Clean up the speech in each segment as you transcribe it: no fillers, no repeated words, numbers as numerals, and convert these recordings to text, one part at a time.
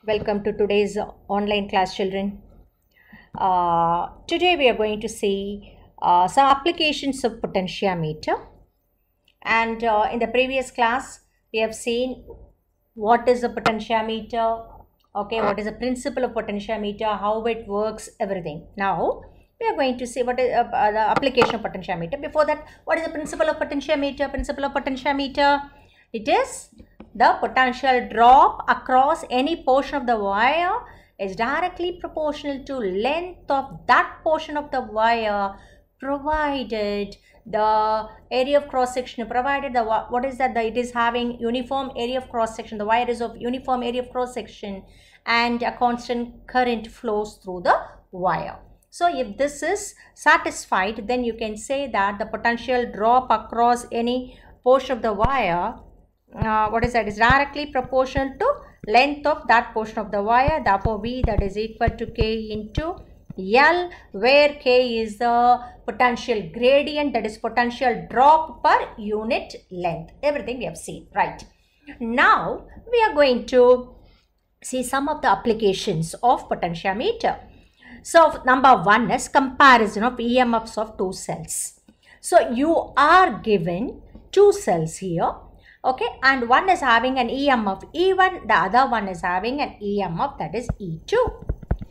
Welcome to today's online class, children. Today we are going to see some applications of potentiometer. And in the previous class, we have seen what is a potentiometer, okay, what is the principle of potentiometer, how it works, everything. Now, we are going to see what is the application of potentiometer. Before that, what is the principle of potentiometer? Principle of potentiometer, it is the potential drop across any portion of the wire is directly proportional to length of that portion of the wire, provided the area of cross section, provided the what is that, it is having uniform area of cross section, the wire is of uniform area of cross section, and a constant current flows through the wire. So if this is satisfied, then you can say that the potential drop across any portion of the wire, what is that, is directly proportional to length of that portion of the wire. Therefore V, that is equal to K into L, where K is the potential gradient, that is potential drop per unit length. Everything we have seen, right? Now we are going to see some of the applications of potentiometer. So number one is comparison of EMFs of two cells. So you are given two cells here, okay, and one is having an EMF E1, the other one is having an EMF, that is E2.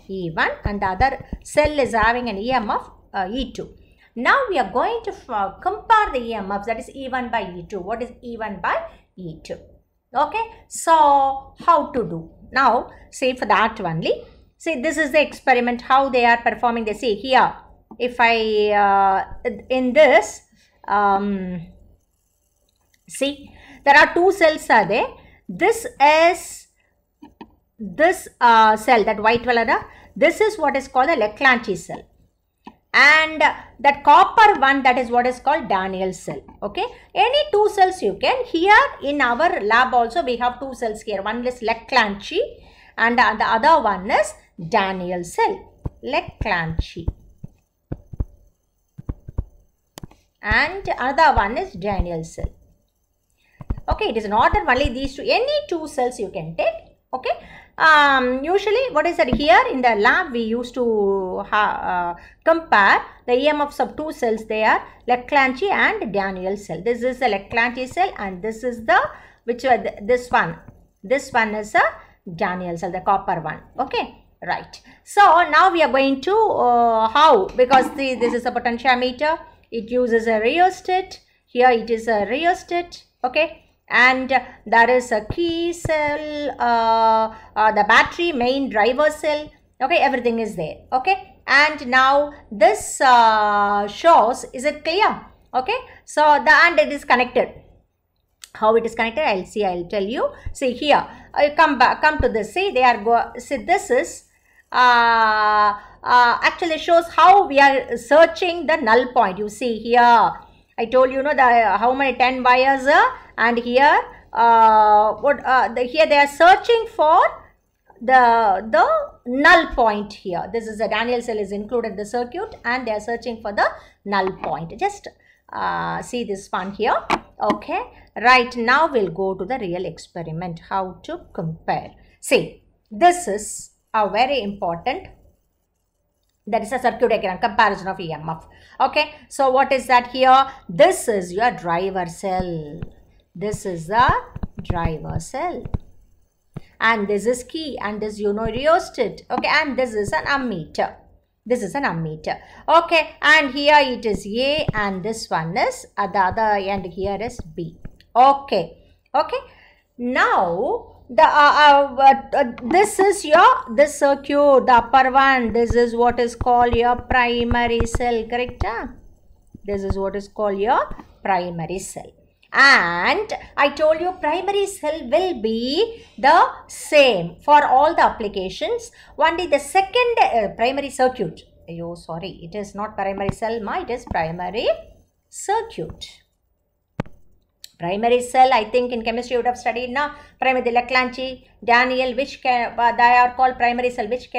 E1, and the other cell is having an EMF E2. Now we are going to compare the EMFs, that is E1 by E2. What is E1 by E2? Okay, so how to do? Now, say for that only, see, this is the experiment, how they are performing. They see here, if I, in this, see, there are two cells are there. This is this cell, that white color, this is what is called a Leclanché cell. And that copper one, that is what is called Daniell cell. Okay, any two cells you can. Here in our lab also we have two cells here. One is Leclanché and the other one is Daniell cell. Leclanché. And another one is Daniell cell. Okay, it is not that only these two, any two cells you can take. Okay, usually what is that, here in the lab we used to compare the EMFs of two cells. They are Leclanché and Daniell cell. This is the Leclanché cell and this is the, which this one is a Daniell cell, the copper one. Okay, right. So now we are going to how, because this is a potentiometer, it uses a rheostat. Here it is a rheostat. Okay, and there is a key cell, the battery, main driver cell. Okay, everything is there. Okay, and now this shows, is it clear? Okay, so and it is connected. How it is connected, I'll tell you. See here, I come to this. See, they are see, this is actually shows how we are searching the null point. You see here, I told you know the how many 10 wires are, and here here they are searching for the null point here. This is a Daniell cell is included in the circuit and they are searching for the null point. Just see this one here. Okay, right, now we'll go to the real experiment, how to compare. See, this is a very important, that is a circuit diagram, comparison of EMF. Okay, so what is that here? This is your driver cell. This is the driver cell. And this is key, and this rheostat. Okay, and this is an ammeter. This is an ammeter. Okay, and here it is A, and this one is the other end, here is B. Okay, okay. Now the this is your this circuit, the upper one. This is what is called your primary cell, correct? This is what is called your primary cell. And I told you primary cell will be the same for all the applications. Only the second primary circuit. Oh, sorry, it is not primary cell, it is primary circuit. Primary cell, I think in chemistry you would have studied now. Primary, the Leclanché, Daniell, which can they are called primary cell, which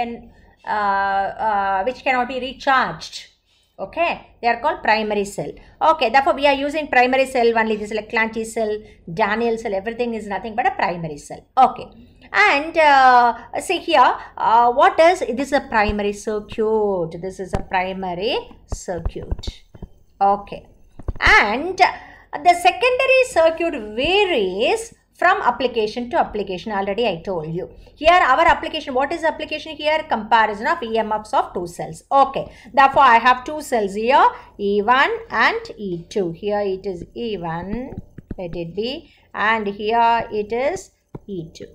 cannot be recharged. Okay, they are called primary cell. Okay, therefore we are using primary cell only. This is like Clancy cell, Daniel cell, everything is nothing but a primary cell. Okay, and see here, what is this? Is a primary circuit. This is a primary circuit. Okay, and the secondary circuit varies from application to application. Already I told you. Here our application, what is application here? Comparison of EMFs of two cells. Okay, therefore I have two cells here, E1 and E2. Here it is E1, let it be, and here it is E2.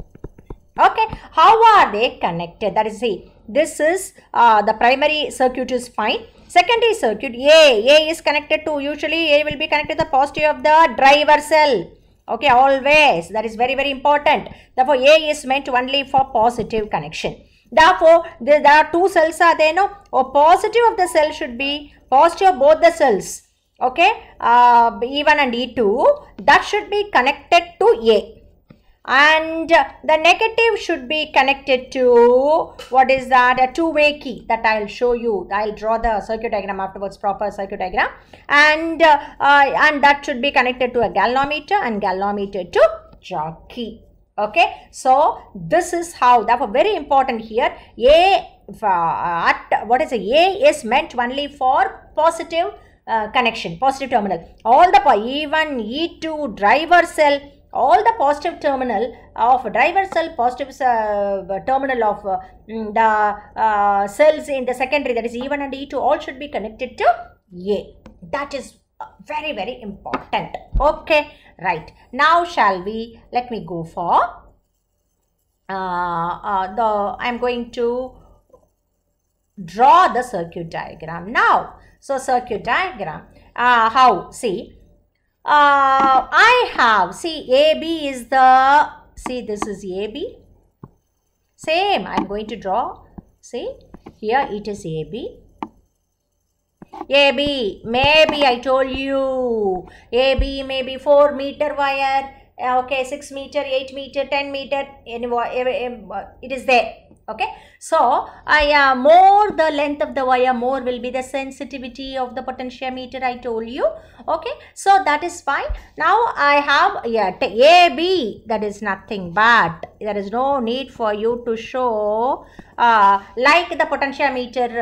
Okay, how are they connected? That is, see, this is the primary circuit is fine. Secondary circuit, A is connected to, usually A will be connected to the positive of the driver cell. Okay, always, that is very, very important. Therefore, A is meant only for positive connection. Therefore, there are two cells are there, no? Or positive of the cell should be positive of both the cells. Okay, E1 and E2, that should be connected to A. And the negative should be connected to, what is that, a two-way key that I will show you. I will draw the circuit diagram afterwards, proper circuit diagram, and that should be connected to a galvanometer and galvanometer to jockey. Okay, so this is how, therefore very important here, what is A is meant only for positive connection, positive terminal. All the E1, E2, driver cell, all the positive terminal of driver cell, positive terminal of the cells in the secondary, that is E1 and E2, all should be connected to A. That is very, very important. Okay, right. Now shall we, let me go for I'm going to draw the circuit diagram now. So circuit diagram, how, see, I have, see, AB is the, see, this is AB, same, I am going to draw, see, here it is AB, maybe I told you, AB may be 4 meter wire, okay, 6 meter, 8 meter, 10 meter, it is there. Okay, so more the length of the wire, more will be the sensitivity of the potentiometer, I told you. Okay, so that is fine. Now I have AB, that is nothing but, there is no need for you to show like the potentiometer,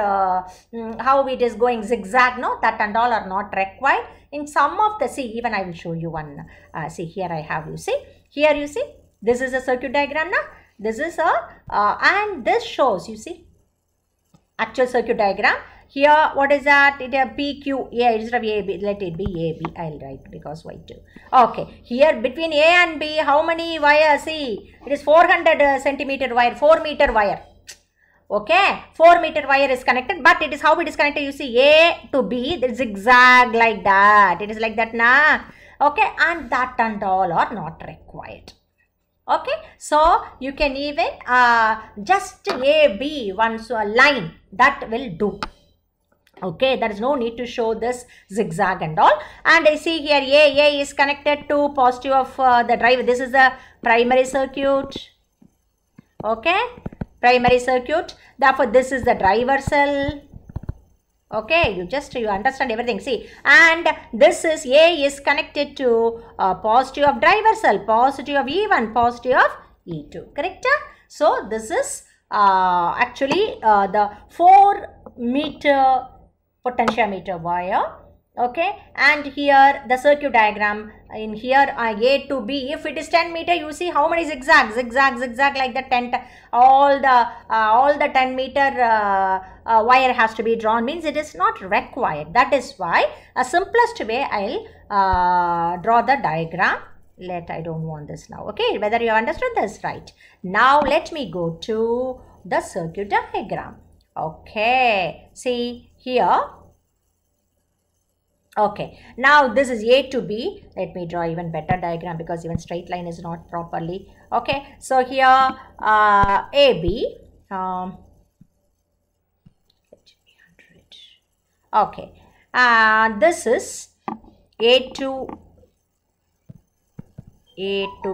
how it is going zigzag, no, that and all are not required. In some of the, see, even I will show you one, see, here I have, you see, here you see, this is a circuit diagram now. This is a, and this shows, you see, actual circuit diagram. Here, what is that? It is PQ, instead of AB, let it be AB, I will write because why too. Okay, here between A and B, how many wires? See, it is 400 centimeter wire, 4 meter wire. Okay, 4 meter wire is connected, but it is how it is connected, you see, A to B, the zigzag like that. It is like that, na? Okay, and that and all are not required. Okay, so you can even just AB, one so a line, that will do. Okay, there is no need to show this zigzag and all. And I see here A is connected to positive of the driver. This is the primary circuit. Okay, primary circuit. Therefore, this is the driver cell. Okay, you understand everything. See, and this is A is connected to positive of driver cell, positive of E1, positive of E2. Correct? So this is actually the 4 meter potentiometer wire. Okay, and here the circuit diagram in here A to B. If it is 10 meter, you see how many zigzags, zigzag like the 10, all the 10 meter wire has to be drawn, means it is not required. That is why a simplest way I'll draw the diagram. I don't want this now. Okay, whether you understood this, right? Now let me go to the circuit diagram. Okay, see here. Okay, now this is A to B. Let me draw even better diagram because even straight line is not properly. Okay, so here AB. Okay, this is A to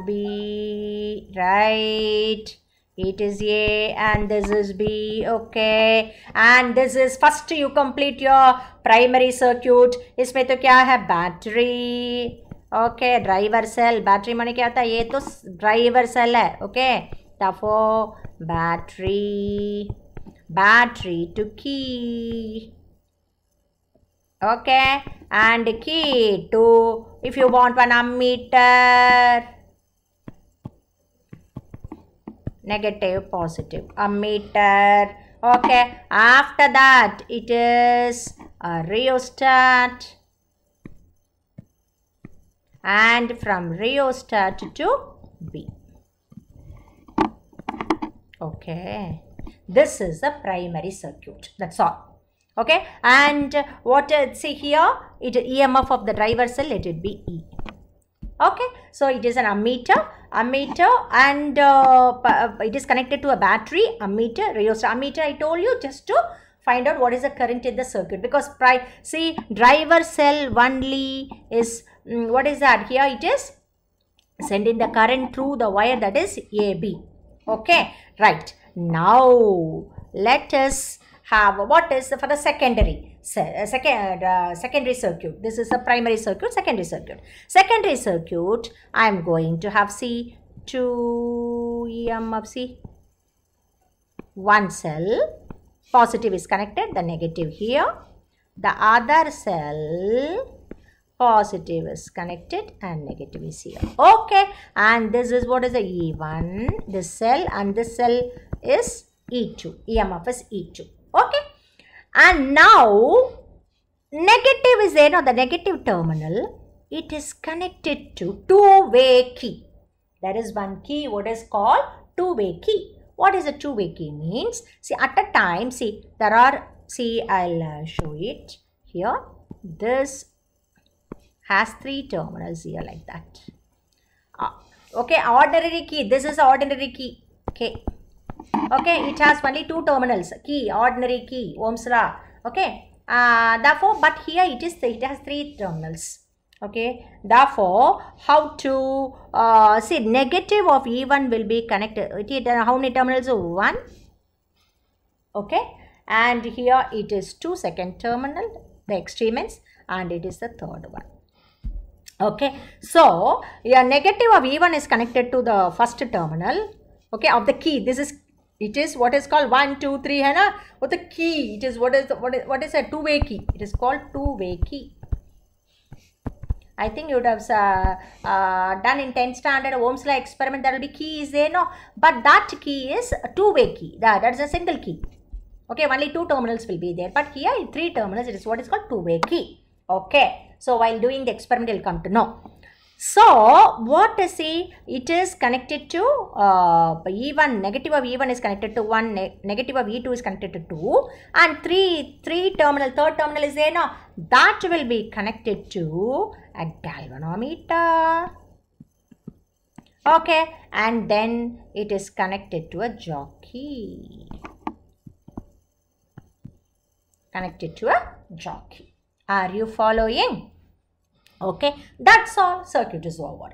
B, right? It is A and this is B. Okay, and this is first you complete your primary circuit. इसमें तो क्या है battery. Okay, driver cell. Battery माने क्या होता है? ये तो driver cell है. Okay, therefore battery to key. Okay, and key to, if you want one ammeter, negative, positive, ammeter. Okay, after that it is a rheostat, and from rheostat to B. Okay, this is the primary circuit. That's all. Okay, and what see here, it EMF of the driver cell, let it be E. Okay, so it is an ammeter, and it is connected to a battery, ammeter, rheostat. Ammeter I told you just to find out what is the current in the circuit, because see, driver cell only is what is that? Here it is sending the current through the wire, that is AB. Okay, right. Now let us have what is for the secondary circuit. This is a primary circuit, secondary circuit. Secondary circuit, I am going to have C 2 EMF. C, one cell positive is connected, the negative here. The other cell positive is connected and negative is here. Okay, and this is what is the E1, this cell, and this cell is E2. EMF is E2. Okay, and now negative is there. Now the negative terminal, it is connected to two-way key. There is one key what is called two-way key. What is a two-way key means? See, at a time, see, there are, see, I'll show it here. This has three terminals here like that. Okay, ordinary key. This is ordinary key. Okay. Okay, it has only two terminals. Key, ordinary key, Ohm's law. Okay. Therefore, but here it has three terminals. Okay. Therefore, how to see, negative of E1 will be connected. How many terminals? 1. Okay. And here it is 2 second terminal, the extreme ends, and it is the third one. Okay. So, your negative of E1 is connected to the first terminal. Okay, of the key. It is what is called 1, 2, 3, है ना? What the key? It is what is a two-way key? It is called two-way key. I think you would have done in 10th standard Ohm's law experiment. There will be key is there, no? But that key is a two-way key. That is a single key. Okay, only two terminals will be there. But here in three terminals, it is what is called two-way key. Okay. So while doing the experiment, you will come to know. So, what is it is connected to E1, negative of E1 is connected to 1, negative of E2 is connected to 2, and third terminal is there now. That will be connected to a galvanometer. Okay, and then it is connected to a jockey. Connected to a jockey. Are you following? Okay, that's all. Circuit is over.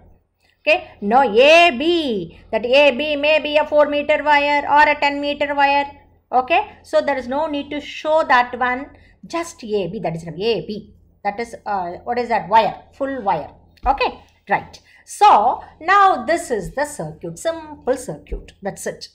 Okay, now AB, that AB may be a 4-meter wire or a 10-meter wire. Okay, so there is no need to show that one. Just AB, that is AB. That is what is that? Wire, full wire. Okay, right. So now this is the circuit, simple circuit. That's it.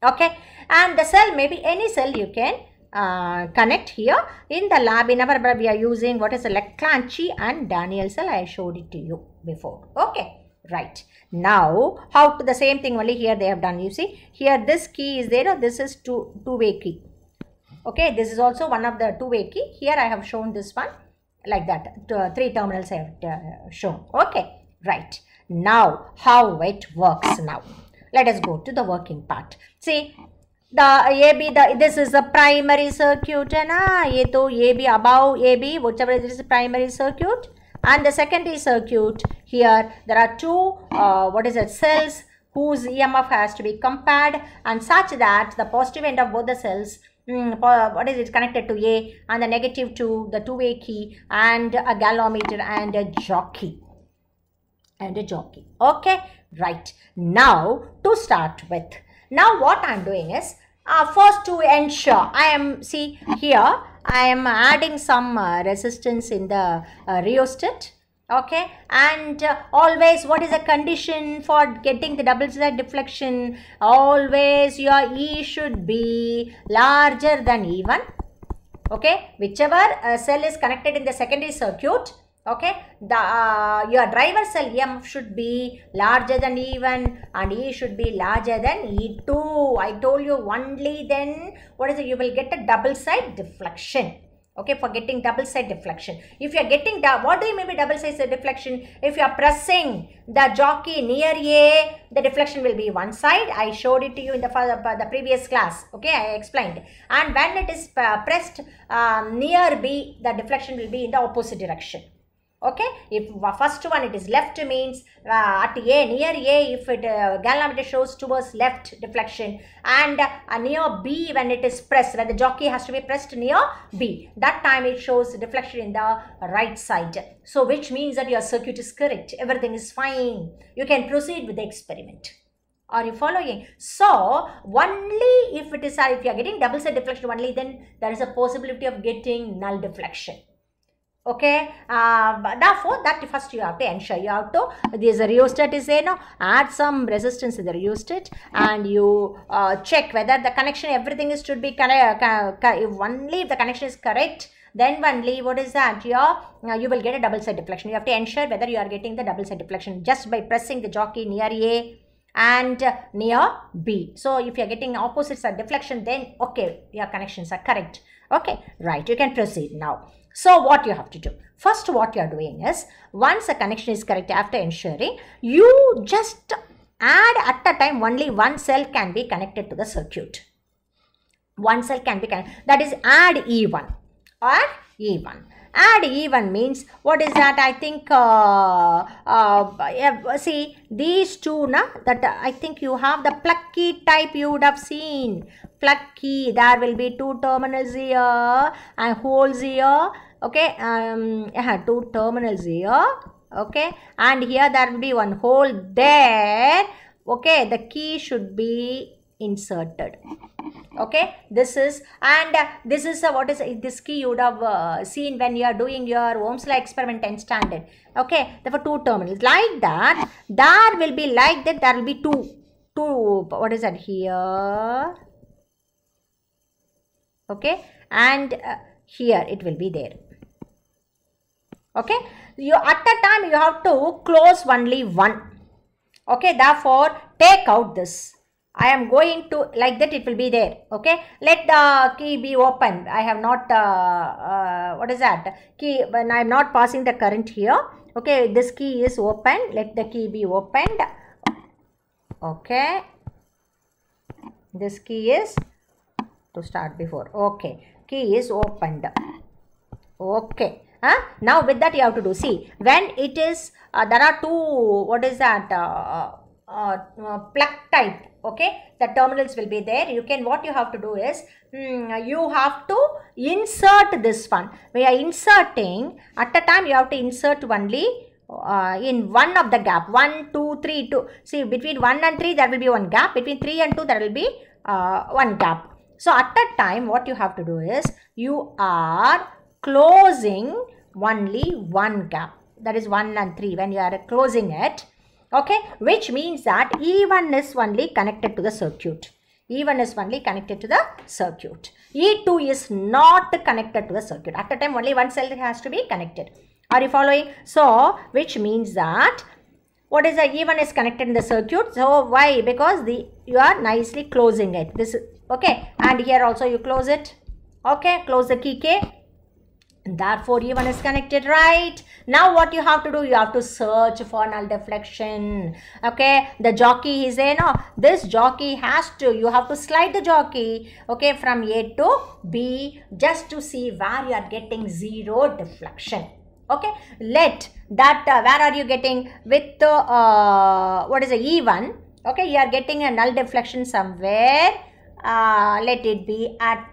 Okay, and the cell may be any cell you can connect here. In the lab, in our lab, we are using what is a Leclanche and Daniell cell. I showed it to you before. Okay, right. Now, how to the same thing only here they have done. You see, here this key is there. This is two-way key. Okay, this is also one of the two-way key. Here I have shown this one like that. Three terminals I have shown. Okay, right. Now, how it works now. Let us go to the working part. See, the AB, this is the primary circuit, and ye to AB above AB, whatever it is the primary circuit, and the secondary circuit. Here there are two cells whose EMF has to be compared, and such that the positive end of both the cells connected to A, and the negative to the two-way key, and a galvanometer and a jockey. Okay, right. Now to start with, Now what I'm doing is, first to ensure, I am, see here, I am adding some resistance in the rheostat. Okay, and always, what is the condition for getting the double side deflection? Always your E should be larger than E1. Okay, whichever cell is connected in the secondary circuit, okay, the your driver cell EMF should be larger than E1 and E should be larger than E2. I told you, only then what is it, you will get a double side deflection. Okay, for getting double side deflection. If you are getting, what do you mean by double side deflection? If you are pressing the jockey near A, the deflection will be one side. I showed it to you in the previous class. Okay, I explained. And when it is pressed near B, the deflection will be in the opposite direction. Okay, if first one it is left, means at A, near A, if it galvanometer shows towards left deflection, and near B when it is pressed, when the jockey has to be pressed near B, that time it shows deflection in the right side. So which means that your circuit is correct, everything is fine, you can proceed with the experiment. Are you following? So only if it is, if you are getting double side deflection only, then there is a possibility of getting null deflection. Okay, therefore that first you have to ensure, you have to, this rheostat is there, no, add some resistance in the rheostat, and you check whether the connection, everything is should be correct. If only if the connection is correct, then only what is that, you will get a double side deflection. You have to ensure whether you are getting the double side deflection just by pressing the jockey near A and near B. So if you are getting opposite side deflection, then okay, your connections are correct. Okay, right, you can proceed now. So what you have to do, first what you are doing is, once a connection is correct, after ensuring, you just add, at a time only one cell can be connected to the circuit. One cell can be connected, that is add E1 or E1. Add E1 means, what is that? I think, see these two, that I think you have the plug key type, you would have seen. Plug key, there will be two terminals here and holes here. Okay, two terminals here. Okay, and here there will be one hole there. Okay, the key should be inserted. Okay, this is, and this is what is this key you would have seen when you are doing your Ohm's law experiment 10 standard. Okay, therefore two terminals like that. There will be like that, there will be two, what is that here? Okay, and here it will be there. Okay, you at a time you have to close only one. Okay, therefore take out this. I am going to, like that it will be there. Okay, let the key be open. I have not what is that key, when I am not passing the current here. Okay, this key is open, let the key be opened. Okay, this key is to start before. Okay, key is opened. Okay, now with that you have to do, see, when it is there are two, what is that, plug type. Okay, the terminals will be there. You can, what you have to do is, you have to insert this one. We are inserting, at a time you have to insert only in one of the gap, 1, 2, 3, 2. See, between 1 and 3 there will be one gap, between 3 and 2 there will be one gap. So at that time what you have to do is, you are closing only one gap, that is 1 and 3 when you are closing it. Okay, which means that E1 is only connected to the circuit. E1 is only connected to the circuit. E2 is not connected to the circuit. At a time only one cell has to be connected. Are you following? So which means that, what is the E1 is connected in the circuit. So why? Because you are nicely closing it. This, okay, and here also you close it. Okay, close the key K. Therefore E1 is connected, right? Now what you have to do, you have to search for null deflection. Okay, the jockey is there, no, this jockey has to, you have to slide the jockey, okay, from A to B, just to see where you are getting zero deflection. Okay, let that where are you getting with what is a E1? Okay, you are getting a null deflection somewhere. Let it be at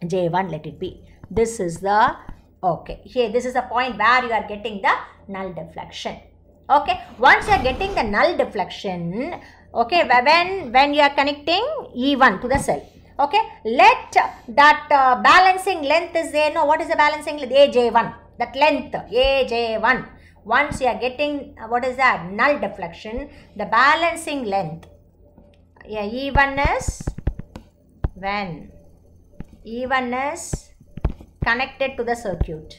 J1, let it be. This is the, okay, here this is the point where you are getting the null deflection. Okay, once you are getting the null deflection, Okay, when you are connecting E1 to the cell. Okay, let that balancing length is there. No, what is the balancing length? AJ1. That length AJ1. Once you are getting what is that? Null deflection. The balancing length. Yeah, E1 is when E1 is connected to the circuit.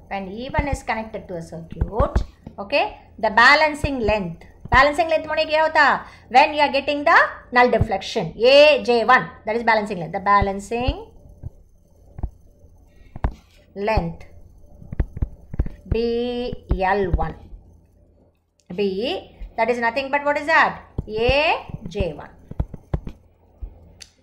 When E1 is connected to a circuit, okay, the balancing length माने क्या होता? When you are getting the null deflection, AJ1, that is balancing length. The balancing length BL1. B, that is nothing but what is that? AJ1.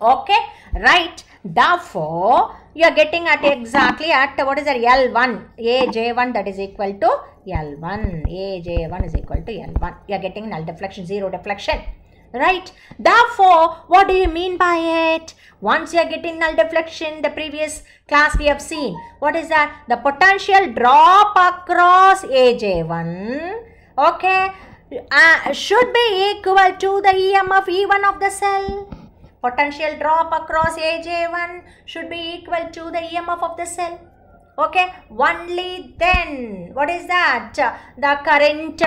Okay, right. Therefore, you are getting at exactly at what is that? L1. AJ1, that is equal to L1. AJ1 is equal to L1. You are getting null deflection, zero deflection. Right. Therefore, what do you mean by it? Once you are getting null deflection, the previous class we have seen. What is that? The potential drop across AJ1, okay, should be equal to the EMF E1 of the cell. Potential drop across AJ1 should be equal to the EMF of the cell. Okay, only then, what is that? The current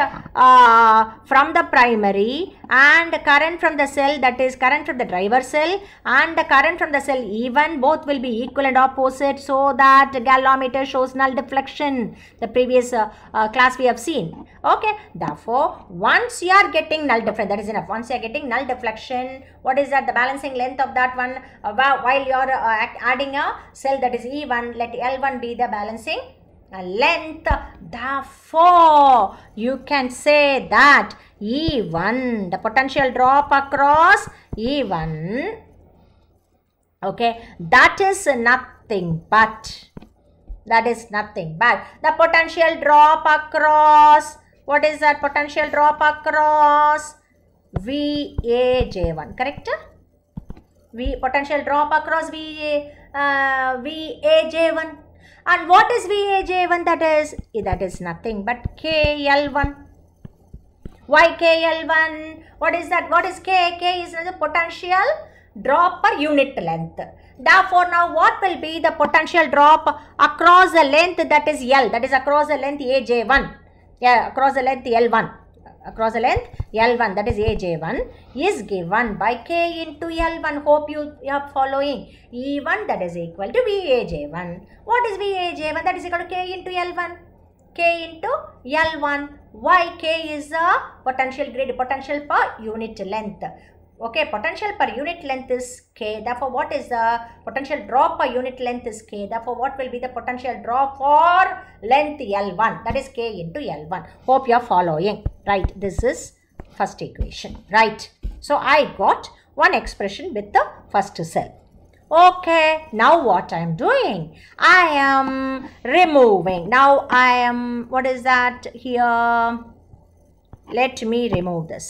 from the primary and current from the cell, that is current from the driver cell and the current from the cell E1, both will be equal and opposite, so that galvanometer shows null deflection. The previous class we have seen. Okay, therefore, once you are getting null deflection, that is enough. Once you are getting null deflection, what is that? The balancing length of that one, while you are adding a cell, that is E1, let L1 be the balancing length. Therefore, you can say that E1, the potential drop across E1, okay, that is nothing but the potential drop across, what is that? Potential drop across VAJ1, correct? Potential drop across VAJ1. And what is VAJ1? That is nothing but KL1. Why KL1? What is that? What is K? K is the potential drop per unit length. Therefore, now what will be the potential drop across the length, that is L, that is across the length AJ1. Yeah, across the length L1. Across the length L1, that is AJ1, is given by K into L1. Hope you are following. E1, that is equal to VAJ1. What is VAJ1? That is equal to K into L1. K into L1. Why? K is the potential gradient, potential per unit length. Okay, potential per unit length is K. Therefore, what is the potential drop per unit length is K. Therefore, what will be the potential drop for length L1? That is K into L1. Hope you are following. Right, this is first equation. Right. So, I got one expression with the first cell. Okay, now what I am doing? I am removing. Now, I am, what is that here? Let me remove this.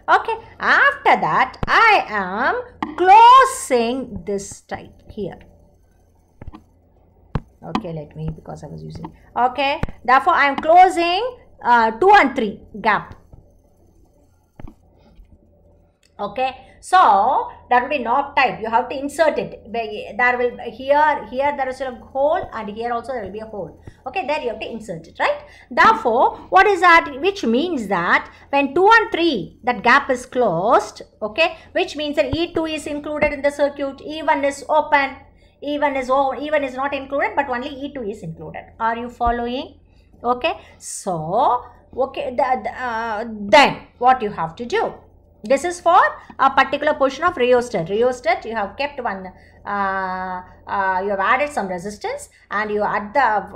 Okay, after that, I am closing this type here. Okay, let me, because I was using. Okay, therefore, I am closing 2 and 3 gap. Okay, so that will be knob type. You have to insert it. There will here there is a hole, and here also there will be a hole. Okay, there you have to insert it, right? Therefore, what is that? Which means that when 2 and 3, that gap is closed. Okay, which means that E2 is included in the circuit. E1 is open. E1 is not included, but only E2 is included. Are you following? Okay, so okay, then what you have to do? This is for a particular portion of rheostat. Rheostat, you have kept one, you have added some resistance, and you add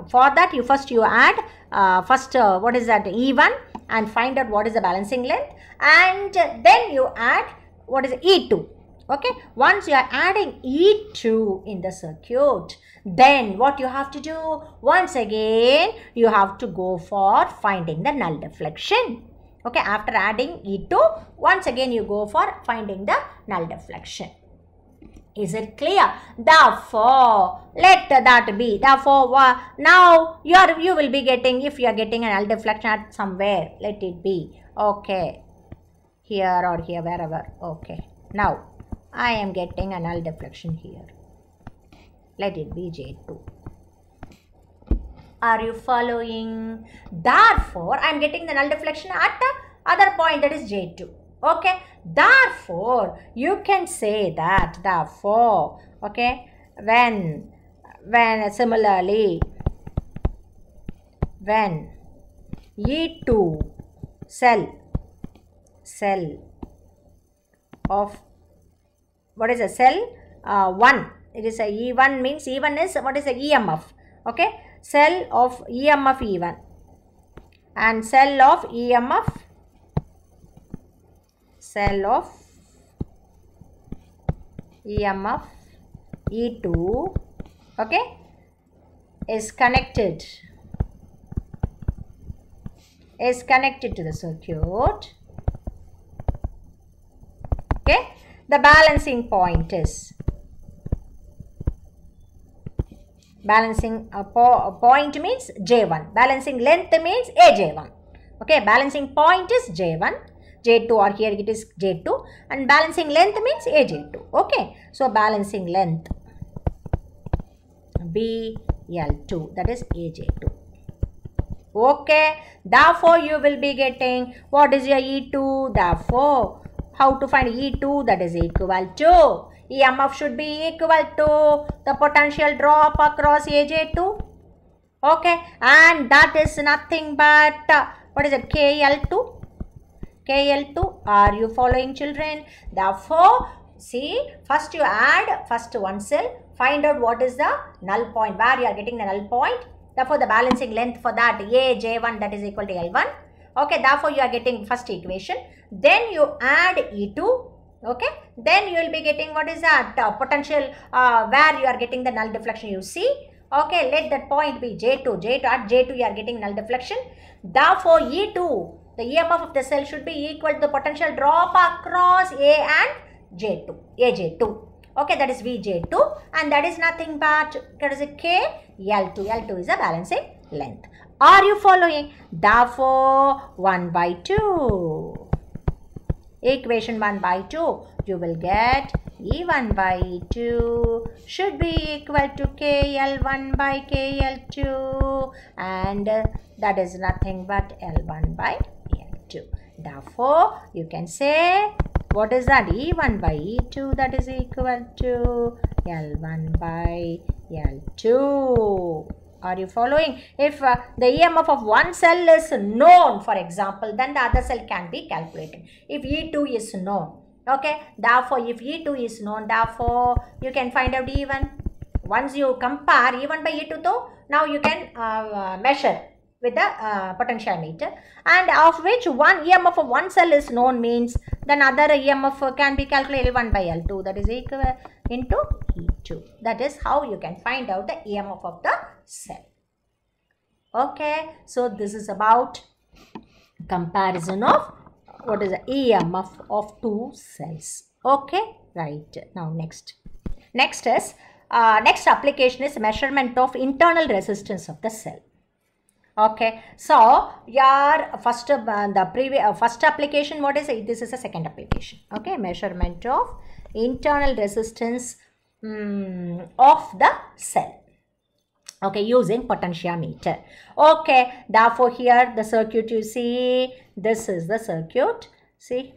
for that you add what is that, E1, and find out what is the balancing length, and then you add what is E2. Okay, once you are adding E2 in the circuit, then what you have to do? Once again, you have to go for finding the null deflection. Okay, after adding E2, once again you go for finding the null deflection. Is it clear? Therefore, let that be. Therefore, now you will be getting, if you are getting an null deflection at somewhere, let it be. Okay. Here or here, wherever. Okay. Now, I am getting a null deflection here. Let it be J2. Are you following? Therefore, I am getting the null deflection at the other point, that is J2. Okay. Therefore, you can say that, therefore, okay, when similarly, when E2 cell of, what is a cell? 1. It is a E1, means E1 is, what is a EMF? Okay. Cell of EMF E1 and cell of EMF E2, okay, is connected to the circuit. Okay, the balancing point is point means J1. Balancing length means AJ1. Okay, balancing point is J1. J2, or here it is J2, and balancing length means AJ2. Okay, so balancing length BL2, that is AJ2. Okay, therefore you will be getting, what is your E2? Therefore, how to find E2? That is equal to, EMF should be equal to the potential drop across AJ2. Okay, and that is nothing but, what is it? KL2. Are you following, children? Therefore, see, first you add first one cell, find out what is the null point, where you are getting the null point. Therefore, the balancing length for that AJ1, that is equal to L1. Okay, therefore you are getting first equation. Then you add E2. Okay, then you will be getting, what is that? Potential, where you are getting the null deflection, you see. Okay, let that point be J2. At J2 you are getting null deflection. Therefore, E2, the EMF of the cell, should be equal to the potential drop across A and J2, AJ2. Okay, that is VJ2, and that is nothing but, that is a KL2. L2 is a balancing length. Are you following? Therefore, 1 by 2. Equation 1 by 2, you will get E1 by E2 should be equal to KL1 by KL2, and that is nothing but L1 by L2. Therefore, you can say, what is that? E1 by E2, that is equal to L1 by L2. Are you following? If the EMF of one cell is known, for example, then the other cell can be calculated. If E2 is known, okay, therefore if E2 is known, therefore you can find out E1. Once you compare E1 by E2 though, now you can measure with the potentiometer, and of which one EMF of one cell is known, means then other EMF can be calculated L1 by L2, that is equal into E2. That is how you can find out the EMF of the cell. Okay, so this is about comparison of what is the EMF of two cells. Okay, right. Now next is next application is measurement of internal resistance of the cell. Okay, so your first first application, what is it? This is a second application. Okay, measurement of internal resistance of the cell. Okay, using potentiometer. Okay, therefore here the circuit, you see, this is the circuit. See,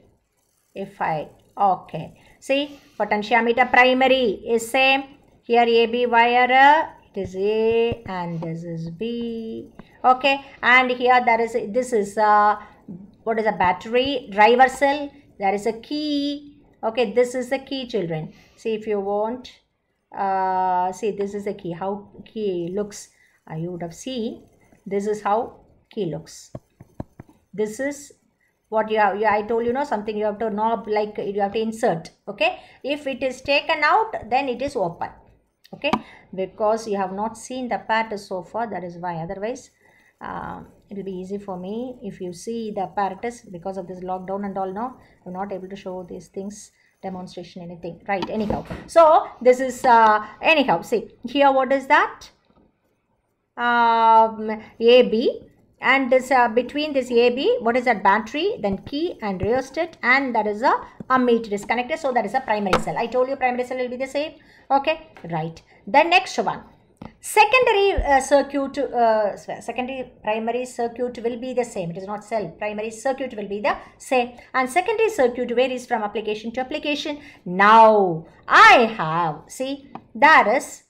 if I, okay, see, potentiometer primary is same. Here AB wire, it is A and this is B. Okay, and here there is, this is what is a battery driver cell. There is a key. Okay, this is the key, children. See, if you want, see, this is the key, how key looks. You would have seen, this is how key looks. This is what you have, I told you, know, something you have to knob, like you have to insert. Okay, if it is taken out, then it is open. Okay, because you have not seen the apparatus so far, that is why. Otherwise it will be easy for me if you see the apparatus. Because of this lockdown and all, now I'm not able to show these things demonstration, anything, right? Anyhow, so this is anyhow, see here, what is that? AB, and this between this AB, what is that? Battery, then key and rheostat, and that is a ammeter is connected, so that is a primary cell. I told you primary cell will be the same. Okay, right. The next one, secondary circuit, secondary primary circuit will be the same. It is not cell. Primary circuit will be the same, and secondary circuit varies from application to application. Now I have, see, that is,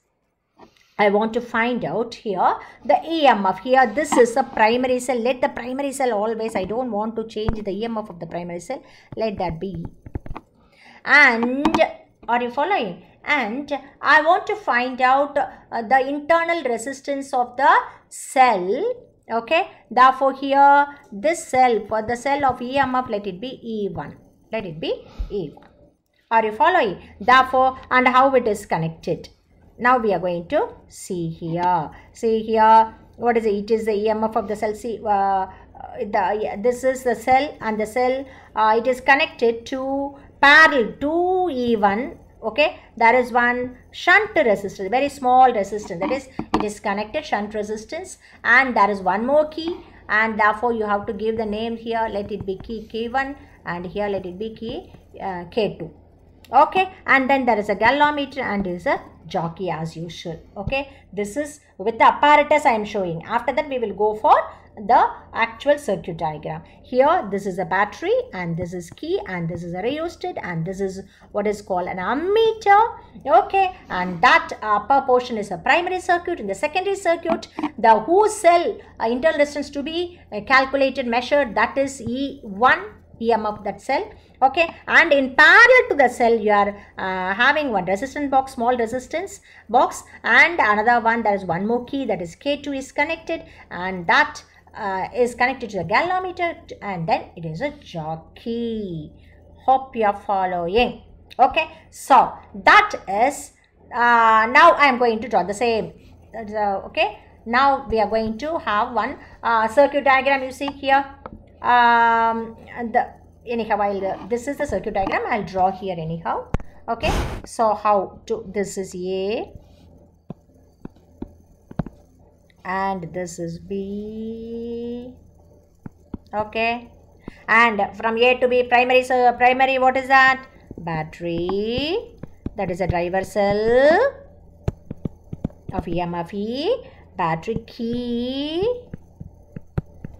I want to find out here the EMF. Here this is a primary cell. Let the primary cell always, I don't want to change the EMF of the primary cell. Let that be. And are you following? And I want to find out the internal resistance of the cell. Okay. Therefore here this cell, for the cell of EMF, let it be E1. Let it be E1. Are you following? Therefore, and how it is connected. Now we are going to see here. See here, what is it? It is the EMF of the cell. See, this is the cell, and the cell, it is connected to parallel to E1. Okay, there is one shunt resistance, very small resistance. That is, it is connected shunt resistance, and there is one more key, and therefore you have to give the name here. Let it be key K1, and here let it be key K2. Okay, and then there is a galvanometer and there is a jockey as usual. Okay, this is with the apparatus I am showing. After that we will go for the actual circuit diagram. Here this is a battery, and this is key, and this is a rheostat, and this is what is called an ammeter. Okay, and that upper portion is a primary circuit. In the secondary circuit, the whose cell internal resistance to be calculated, measured, that is E1, EMF of that cell. Okay, and in parallel to the cell you are having one resistance box, small resistance box, and another one, there is one more key, that is K2 is connected, and that is connected to the galvanometer, and then it is a jockey. Hope you are following. Okay, so that is now I am going to draw the same. Okay, now we are going to have one circuit diagram. You see here, anyhow, this is the circuit diagram. I'll draw here anyhow. Okay, so how to, this is A, and this is B. Okay, and from A to B, primary, so primary, what is that? Battery, that is a driver cell of EMF E, battery key.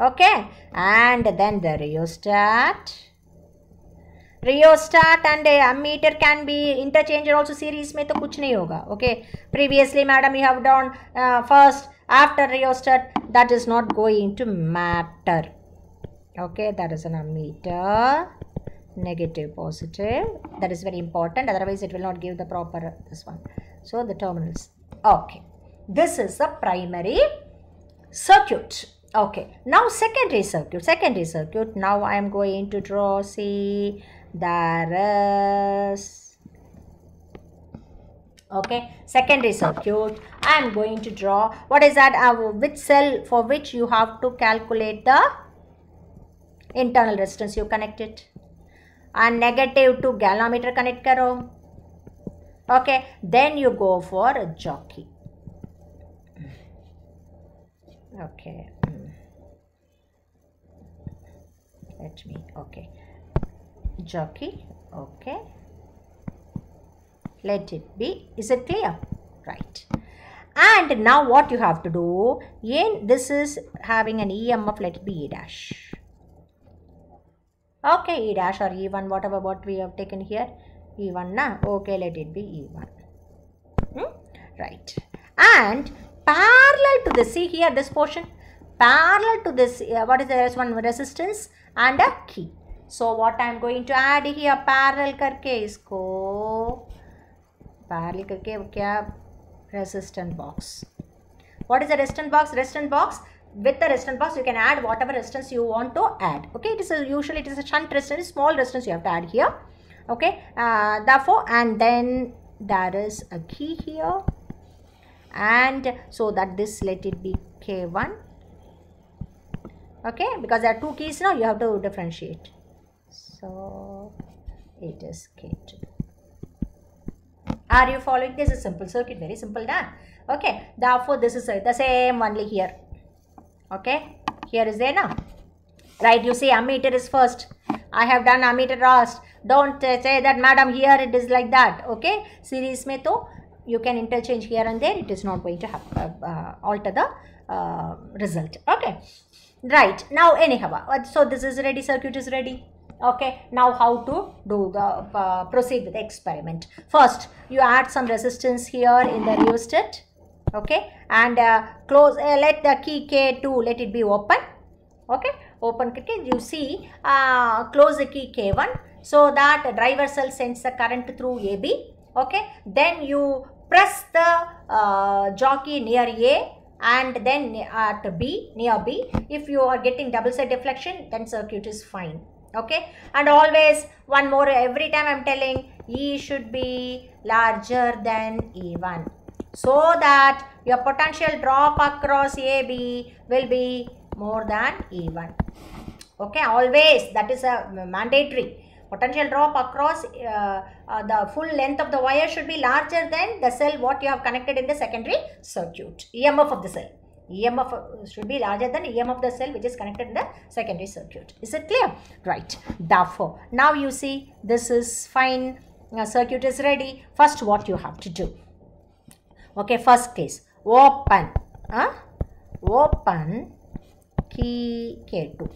Okay, and then the rheostat. Rheostat and ammeter can be interchanged also, series में तो कुछ नहीं होगा. Okay, previously madam you have done first, after rheostat, that is not going to matter. Okay, that is an ammeter, negative, positive, that is very important, otherwise it will not give the proper this one. So the terminals. Okay, this is the primary circuit. Okay, now secondary circuit, now I am going to draw, see, there is, okay, secondary circuit. I am going to draw, what is that, which cell for which you have to calculate the internal resistance, you connect it, and negative to galvanometer connect karo. Okay, then you go for a jockey. Okay, let me, okay, jockey. Okay, let it be. Is it clear? Right. And now what you have to do, this is having an EMF, let it be E dash. Okay, E dash or E1, whatever what we have taken here, E1 na. Okay, let it be E1. Right. And parallel to this, see here this portion, parallel to this, what is there is one resistance and a key. So what I am going to add here, parallel करके इसको parallel करके क्या, resistance box. What is a resistance box? Resistance box, with the resistance box you can add whatever resistance you want to add. Okay, it is usually it is a shunt resistance, small resistance you have to add here. Okay, therefore, and then there is a key here, and so that this, let it be K1. Okay, because there are two keys now, you have to differentiate. So it is K2. Are you following? This is simple circuit, very simple now. Okay, therefore this is the same only here. Okay, here is there now. Right, you see ammeter is first. I have done ammeter last. Don't say that madam here it is like that. Okay, series mein to you can interchange here and there. It is not going to have, alter the result. Okay, right, now anyhow, so this is ready, circuit is ready. Okay, now how to do the proceed with the experiment. First you add some resistance here in the rheostat. Okay, and close, let the key K2, let it be open. Okay, open, you see, close the key K1 so that driver cell sends the current through AB. Okay, then you press the jockey near A and then at B, near B. If you are getting double side deflection, then circuit is fine. Okay, and always one more, every time I am telling, E should be larger than E1 so that your potential drop across AB will be more than E1. Okay, always, that is a mandatory. Potential drop across the full length of the wire should be larger than the cell what you have connected in the secondary circuit. EMF of the cell. EMF should be larger than EMF of the cell which is connected in the secondary circuit. Is it clear? Right. Therefore, now you see this is fine. Circuit is ready. First, what you have to do? Okay, first case, open key K2.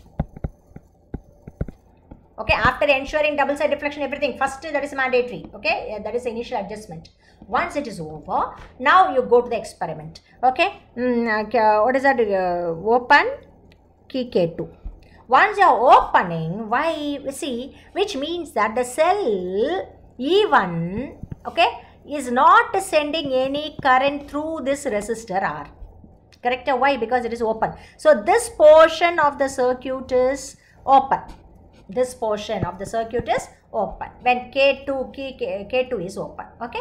Okay, after ensuring double side deflection, everything, first that is mandatory. Okay, that is the initial adjustment. Once it is over, now you go to the experiment. Okay, what is that? Open key K2. Once you are opening, why, see, which means that the cell E1, okay, is not sending any current through this resistor R. Correct? Why? Because it is open. So this portion of the circuit is open. This portion of the circuit is open when K2 is open. Okay,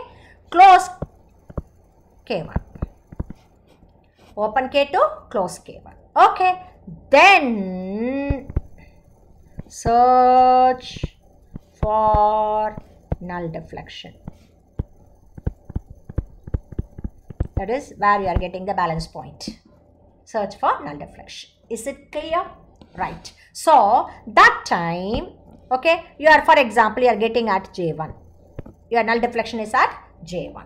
close K1. Open K2, close K1. Okay, then search for null deflection. That is where you are getting the balance point. Search for null deflection. Is it clear? Right. So, that time, okay, you are, for example, you are getting at J1. Your null deflection is at J1.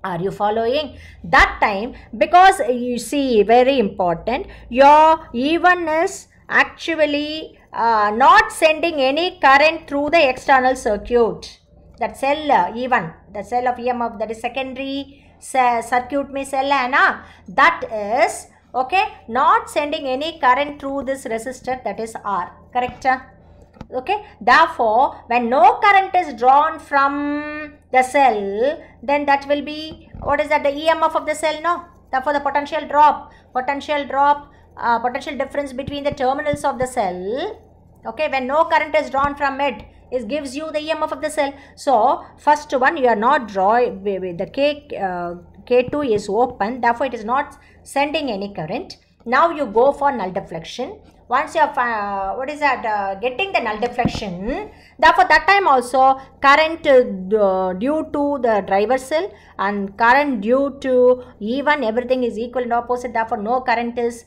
Are you following? That time, because you see, very important, your E1 is actually not sending any current through the external circuit. That cell E1, the cell of EMF, that is secondary circuit में cell है ना, that is okay, not sending any current through this resistor, that is R. Correct? Okay, therefore when no current is drawn from the cell, then that will be, what is that, the EMF of the cell? No, therefore the potential difference between the terminals of the cell, okay, when no current is drawn from it, it gives you the EMF of the cell. So first one, you are not drawing, the K2 is open, therefore it is not sending any current. Now you go for null deflection. Once you are getting the null deflection, therefore that time also current due to the driver cell and current due to E1, everything is equal and opposite, therefore no current is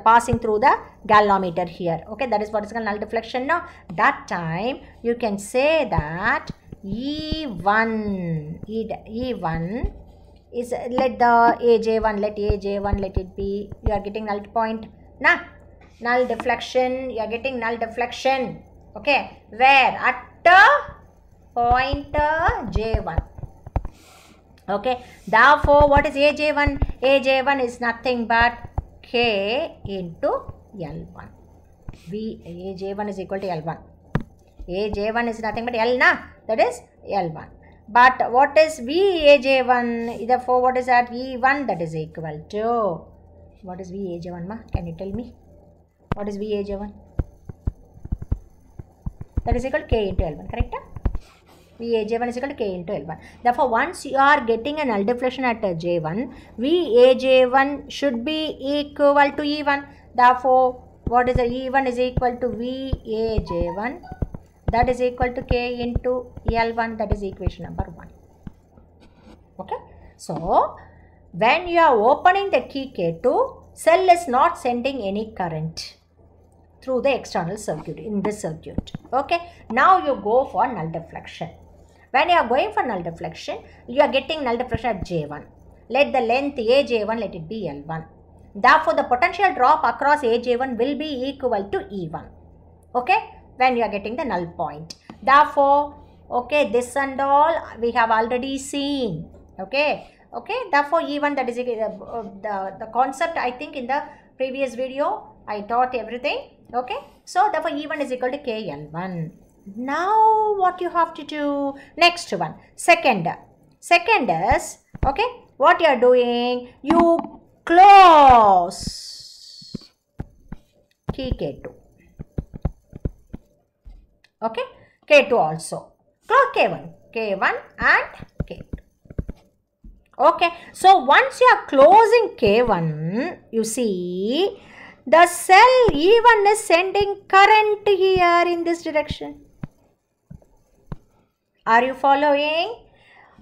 passing through the galvanometer here. Okay, that is what is called null deflection. Now that time you can say that E1 is, let the AJ1, let it be, you are getting null point, na? Null deflection, you are getting null deflection, okay, where? At point J1, okay, therefore what is AJ1? AJ1 is nothing but K into L1, AJ1 is equal to L1, AJ1 is nothing but L, na? That is L1. But what is VAJ1? Therefore, what is that? E1, that is equal to, what is VAJ1, ma? Can you tell me? What is VAJ1? That is equal to K into L1, correct? VAJ1 is equal to K into L1. Therefore, once you are getting a null deflection at J1, VAJ1 should be equal to E1. Therefore, what is the E1 is equal to VAJ1, that is equal to K into L1, that is equation number 1. Okay. So, when you are opening the key K2, cell is not sending any current through the external circuit, in this circuit. Okay. Now you go for null deflection. When you are going for null deflection, you are getting null deflection at J1. Let the length AJ1, let it be L1. Therefore, the potential drop across AJ1 will be equal to E1. Okay. When you are getting the null point. Therefore, okay, this and all we have already seen. Okay. Okay. Therefore, E1, that is the concept, I think in the previous video I taught everything. Okay. So, therefore, E1 is equal to KL1. Now, what you have to do? Next one. Second is, okay, what you are doing? You close key K2. Okay. K2 also. Close K1 and K2. Okay. So, once you are closing K1, you see, the cell E1 is sending current here in this direction. Are you following?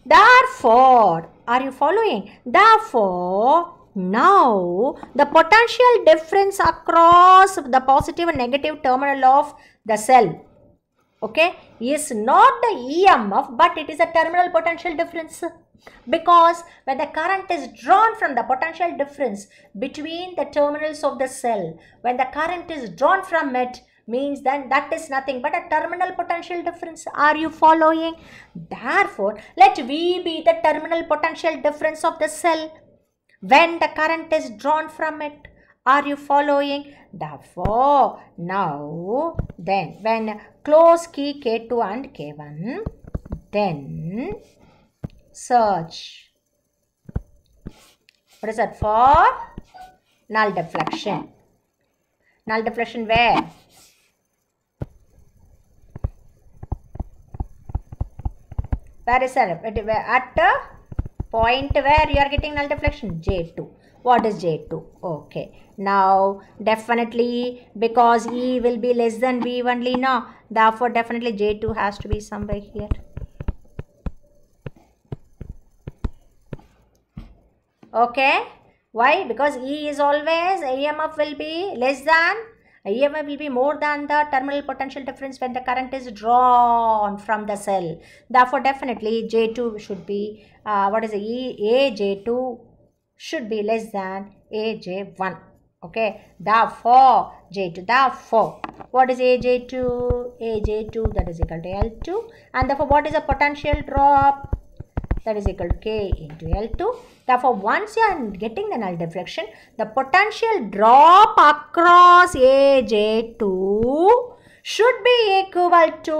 Therefore, are you following? Therefore, now the potential difference across the positive and negative terminal of the cell, okay, is not the EMF, but it is a terminal potential difference. Because when the current is drawn from the potential difference between the terminals of the cell, when the current is drawn from it, means then that is nothing but a terminal potential difference. Are you following? Therefore, let V be the terminal potential difference of the cell when the current is drawn from it. Are you following? Therefore, now then when close key K2 and K1, then search. What is that for? Null deflection. Null deflection where? Where is that? At the point where you are getting null deflection? J2. What is J2? Okay. Now, definitely because E will be less than V only now. Therefore, definitely J2 has to be somewhere here. Okay. Why? Because E is always, EMF will be less than, EMF will be more than the terminal potential difference when the current is drawn from the cell. Therefore, definitely J2 should be, what is the AJ2 should be less than AJ1. Okay. Therefore, J2. Therefore, what is AJ2? AJ2, that is equal to L2. And therefore, what is the potential drop? That is equal to K into L2. Therefore, once you are getting the null deflection, the potential drop across AJ2 should be equal to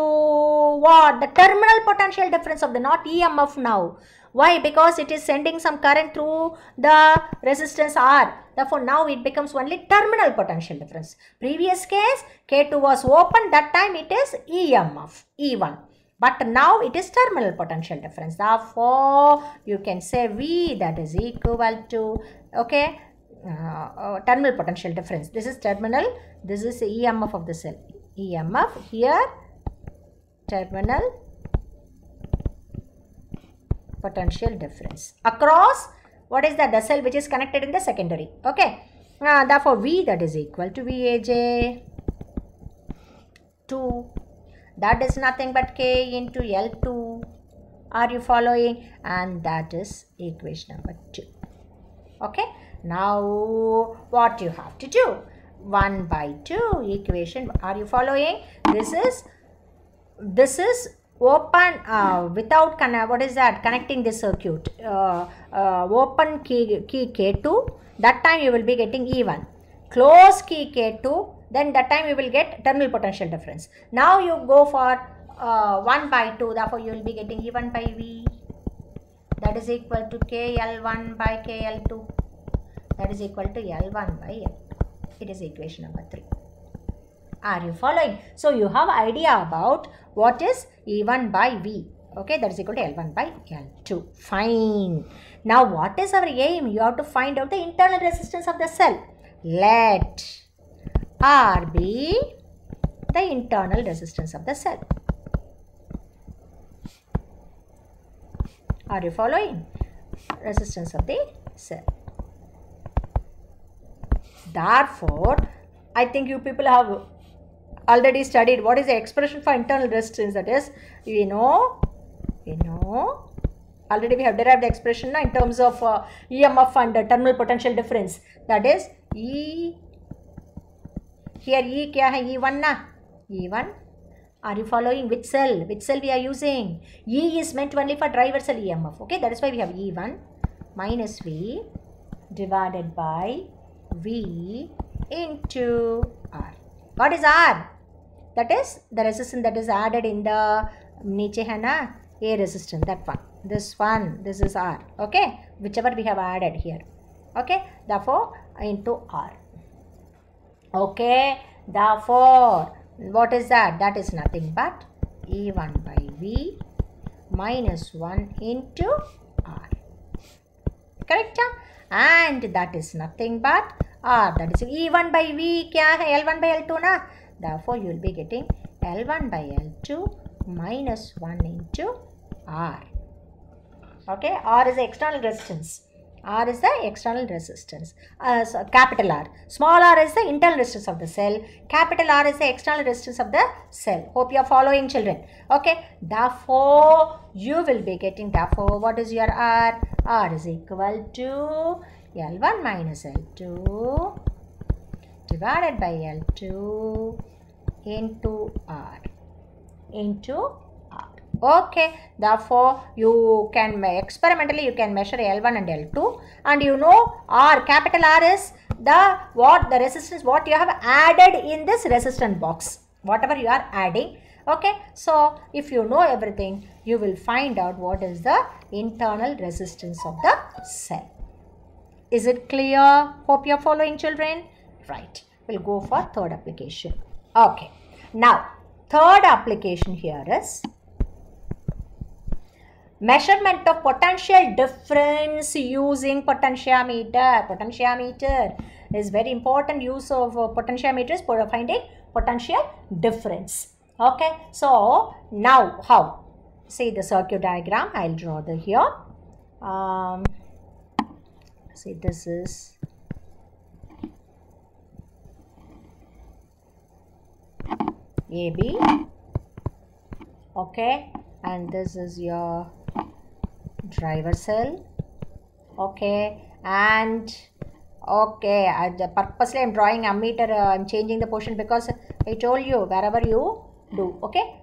what? The terminal potential difference of the, not EMF now. Why? Because it is sending some current through the resistance R. Therefore, now it becomes only terminal potential difference. Previous case, K2 was open, that time it is EMF, E1. But now it is terminal potential difference. Therefore, you can say V, that is equal to, okay, terminal potential difference. This is terminal, this is the EMF of the cell. EMF here, terminal potential difference across, what is that? The cell which is connected in the secondary. Okay. Therefore, V, that is equal to VAJ 2. That is nothing but K into L2. Are you following? And that is equation number 2. Okay. Now, what you have to do? 1 by 2 equation. Are you following? This is open without, what is that? Connecting the circuit. Open key K2. That time you will be getting E1. Close key K2. Then that time you will get terminal potential difference. Now you go for 1 by 2. Therefore, you will be getting E1 by V. That is equal to KL1 by KL2. That is equal to L1 by L2. It is equation number 3. Are you following? So, you have idea about what is E1 by V. Okay, that is equal to L1 by L2. Fine. Now, what is our aim? You have to find out the internal resistance of the cell. Let R be the internal resistance of the cell. Are you following? Resistance of the cell. Therefore, I think you people have already studied what is the expression for internal resistance. That is, we know already we have derived the expression in terms of EMF and terminal potential difference. That is E. Here E kya hai? E1 na? E1. Are you following? Which cell? Which cell we are using? E is meant only for driver cell EMF. Okay, that is why we have E1 minus V divided by V into R. What is R? That is the resistance that is added in the niche hai na? A resistance, that one. This one, this is R. Okay, whichever we have added here. Okay, therefore into R. Okay, therefore what is that? That is nothing but E1 by V minus 1 into R. Correct? And that is nothing but R. That is E1 by V kya hai? L1 by L2 na? Therefore you will be getting L1 by L2 minus 1 into R. Okay, R is the external resistance. R is the external resistance. So capital R. Small r is the internal resistance of the cell. Capital R is the external resistance of the cell. Hope you are following, children. Okay. Therefore, you will be getting, therefore, what is your R? R is equal to L1 minus L2 divided by L2 into R. Into R. Okay, therefore you can experimentally you can measure L1 and L2, and you know R, capital R is the resistance what you have added in this resistance box, whatever you are adding. Okay, so if you know everything, you will find out what is the internal resistance of the cell. Is it clear? Hope you are following, children. Right, we'll go for third application. Okay, now third application here is measurement of potential difference using potentiometer. Potentiometer is very important use of potentiometers for finding potential difference. Okay, so now how? See the circuit diagram. I'll draw the here. See, this is AB. Okay, and this is your driver cell. Okay, and okay, purposely I'm drawing ammeter. I'm changing the portion because I told you wherever you do. Okay,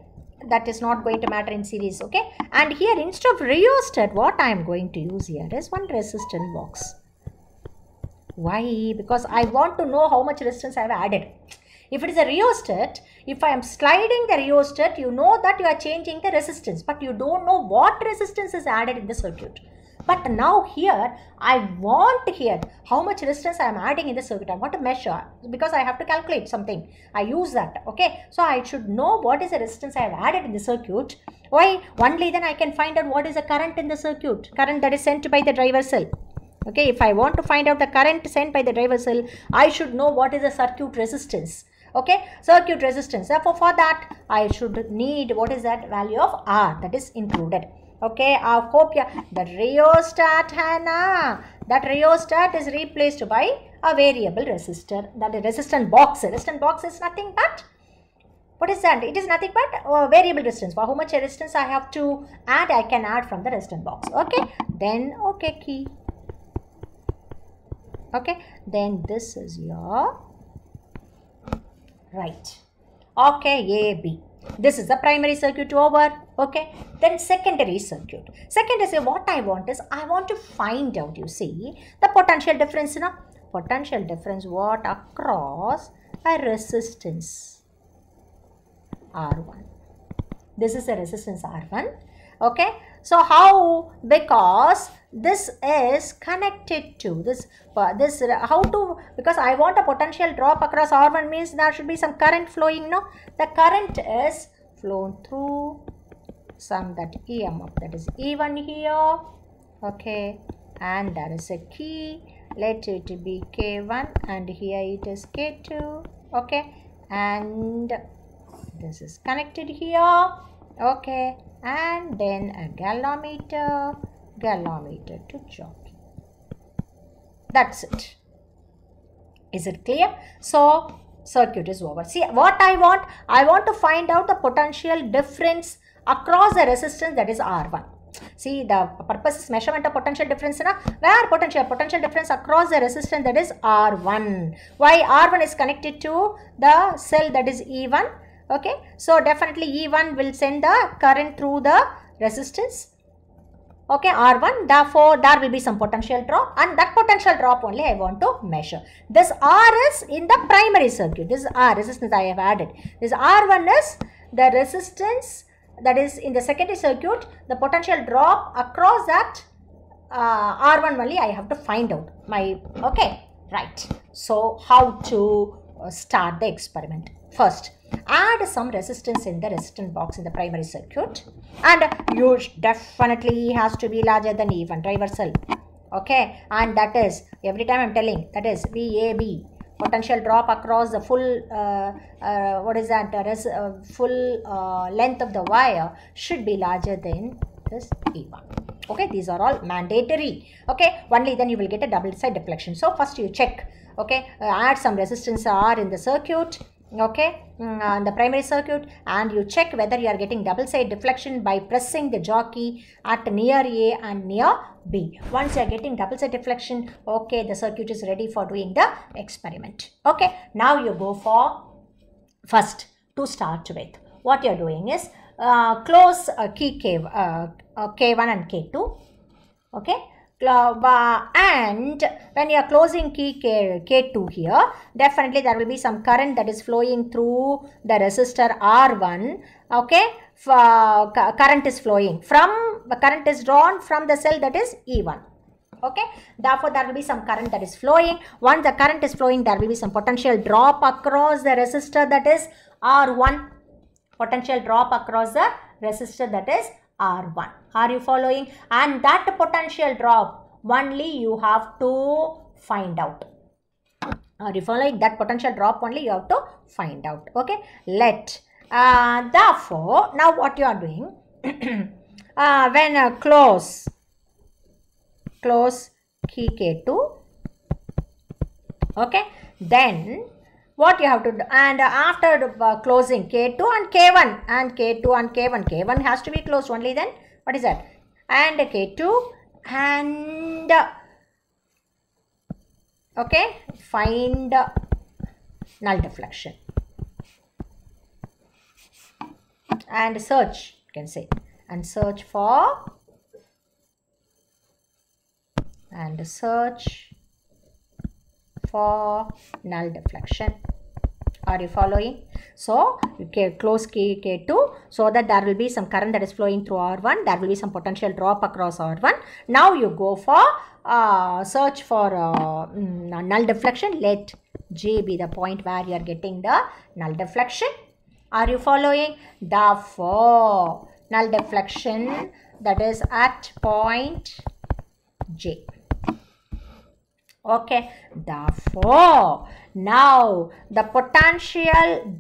that is not going to matter in series. Okay, and here instead of rheostat, what I am going to use here is one resistance box. Why? Because I want to know how much resistance I have added. If it is a rheostat, if I am sliding the rheostat, you know that you are changing the resistance, but you don't know what resistance is added in the circuit. But now here, I want here how much resistance I am adding in the circuit. I want to measure because I have to calculate something. I use that. Okay, so I should know what is the resistance I have added in the circuit. Why? Only then I can find out what is the current in the circuit, current that is sent by the driver cell. Okay, if I want to find out the current sent by the driver cell, I should know what is the circuit resistance. Okay, circuit resistance. Therefore, for that, I should need what is that value of R that is included. Okay, I hope the rheostat that rheostat is replaced by a variable resistor. That is resistant box. Resistant box is nothing but, what is that? It is nothing but variable resistance. For how much resistance I have to add, I can add from the resistant box. Okay, then okay key. Okay, then this is your right. Okay, AB. This is the primary circuit over. Okay, then secondary circuit. Secondary, what I want is, I want to find out, you see, the potential difference, potential difference what across a resistance R1. This is a resistance R1. Okay, so how? Because this is connected to this, how to, because I want a potential drop across R1 means there should be some current flowing, no? The current is flown through some that EMF, that is E1 here. Okay, and there is a key, let it be K1 and here it is K2. okay, and this is connected here, okay, and then a galvanometer to jockey. That's it. Is it clear? So circuit is over. See what I want to find out the potential difference across the resistance, that is R1. See, the purpose is measurement of potential difference. Where potential difference across the resistance, that is R1. Why? R1 is connected to the cell, that is E1. Okay, so definitely E1 will send the current through the resistance. Okay, R1, therefore there will be some potential drop, and that potential drop only I want to measure. This R is in the primary circuit. This is R, resistance I have added. This R1 is the resistance that is in the secondary circuit, the potential drop across that R1 only I have to find out. Okay, right. So how to start the experiment? First, add some resistance in the resistance box in the primary circuit, and you definitely has to be larger than E1, driver cell. Okay, and that is, every time I am telling, that is VAB, potential drop across the full full length of the wire should be larger than this E1. Okay, these are all mandatory. Okay, only then you will get a double side deflection. So first you check. Okay, add some resistance R in the circuit. Okay, in the primary circuit, and you check whether you are getting double side deflection by pressing the jockey at near A and near B. Once you are getting double side deflection, okay, the circuit is ready for doing the experiment. Okay, now you go for, first, to start with, what you are doing is close key K1 and K2. Okay, and when you are closing key K2 here, definitely there will be some current that is flowing through the resistor R1. Okay, current is flowing from, the current is drawn from the cell, that is E1. Okay, therefore there will be some current that is flowing. Once the current is flowing, there will be some potential drop across the resistor, that is R1. Potential drop across the resistor, that is R1. Are you following? And that potential drop only you have to find out. Are you following? That potential drop only you have to find out. Okay, therefore now what you are doing, when close key K2, okay, then what you have to do, and after closing K2 and K1 and K2 and K1, K1 has to be closed only then, what is that, and K2, and okay, find null deflection and search, you can say, and search for null deflection. Are you following? So you can close K2 so that there will be some current that is flowing through R1. There will be some potential drop across R1. Now you go for search for null deflection. Let J be the point where you are getting the null deflection. Are you following? Therefore, null deflection, that is at point J. Okay, therefore now the potential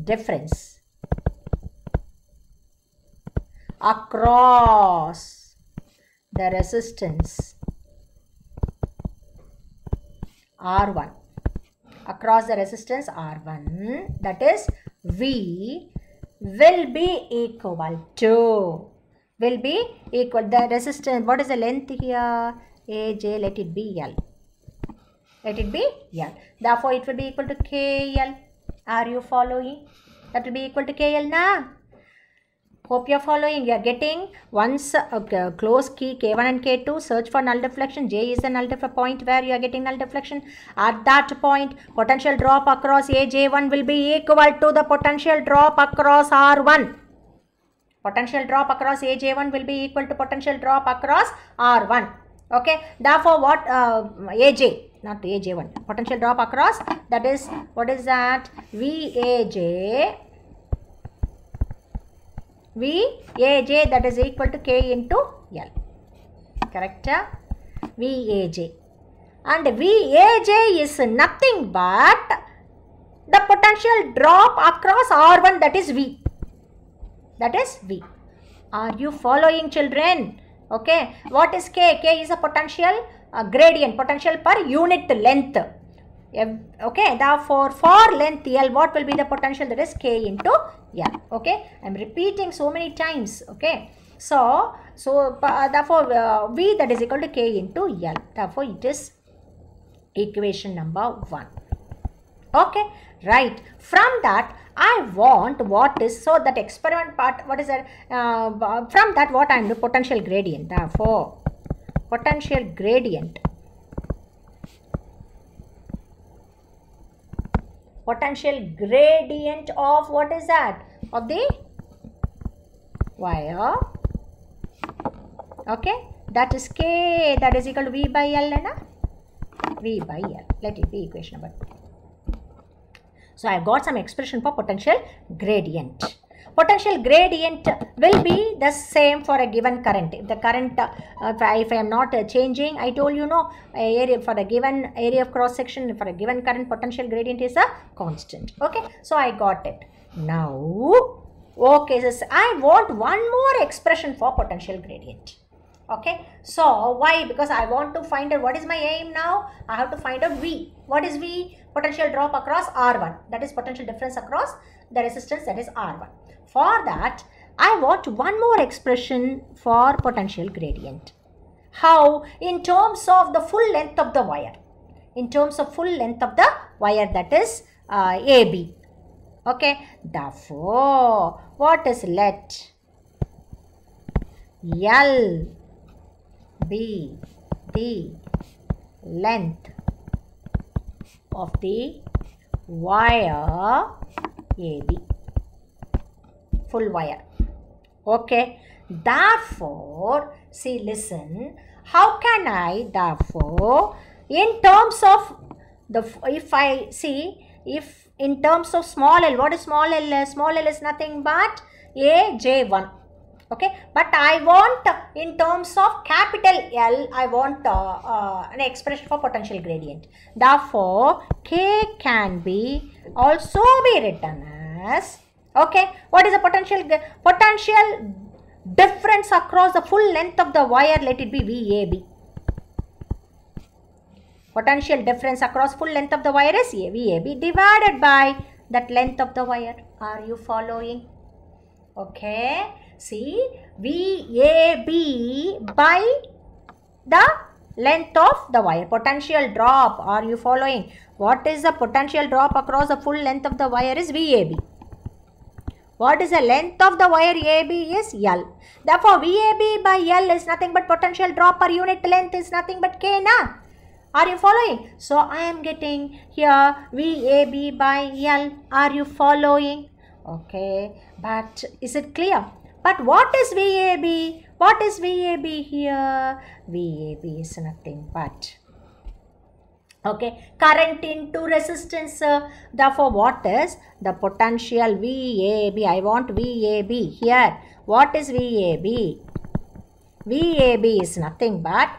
difference across the resistance R1, that is V, will be equal to, the resistance, what is the length here, AJ, let it be L. Therefore, it will be equal to KL. Are you following? That will be equal to KL now. Hope you are following. You are getting, once close key K1 and K2, search for null deflection. J is the null point where you are getting null deflection. At that point, potential drop across AJ1 will be equal to the potential drop across R1. Potential drop across AJ1 will be equal to potential drop across R1. Okay, therefore what AJ, not AJ1, potential drop across, that is, what is that, VAJ, that is equal to K into L. Correct? VAJ. and Vaj is nothing but the potential drop across R1, that is V. That is V. Are you following, children? Okay. What is K? K is a potential gradient, potential per unit length. Okay. Therefore, for length L, what will be the potential? That is K into L. Okay. I am repeating so many times. Okay. So therefore, V, that is equal to K into L. Therefore, it is equation number 1. Okay. Right. From that, I want what is, so that experiment part, what is that? From that, what I am doing? Potential gradient. Therefore, potential gradient. Potential gradient of, what is that? Of the wire. Okay. That is K, that is equal to V by L. V by L. Let it be equation number 2. So, I have got some expression for potential gradient. Potential gradient will be the same for a given current. If the current, if I am not changing, I told you, no, area for a given area of cross section, for a given current, potential gradient is a constant. Okay. So, I got it. Now, okay, so I want one more expression for potential gradient. Okay. So, why? Because I want to find out, what is my aim now? I have to find out V. What is V? Potential drop across R1. That is potential difference across the resistance, that is R1. For that, I want one more expression for potential gradient. How? In terms of the full length of the wire. In terms of full length of the wire, that is AB. Okay. Therefore, what is let L be the length of the wire AB, full wire. Okay. Therefore, see, listen, how can I, therefore, in terms of the, if I see, if in terms of small l, what is small l? Small l is nothing but AJ1. Okay, but I want in terms of capital L, I want an expression for potential gradient. Therefore, K can be also be written as, okay, what is the potential difference across the full length of the wire? Let it be VAB. Potential difference across full length of the wire is VAB divided by that length of the wire. Are you following? Okay. See, VAB by the length of the wire. Potential drop. Are you following? What is the potential drop across the full length of the wire is VAB. What is the length of the wire AB is L. Therefore, VAB by L is nothing but potential drop per unit length is nothing but K, na? Are you following? So, I am getting here VAB by L. Are you following? Okay. But is it clear? But what is VAB? What is VAB here? VAB is nothing but, okay, current into resistance. Therefore, what is the potential VAB? I want VAB here. What is VAB? VAB is nothing but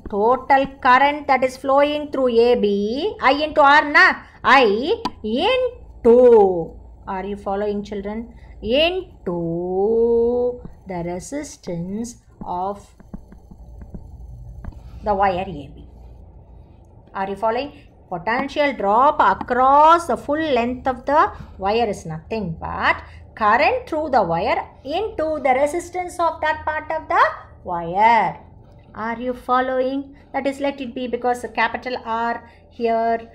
total current that is flowing through AB. I into R, na? I into, are you following, children? Into the resistance of the wire AB. Are you following? Potential drop across the full length of the wire is nothing but current through the wire into the resistance of that part of the wire. Are you following? That is, let it be, because the capital R here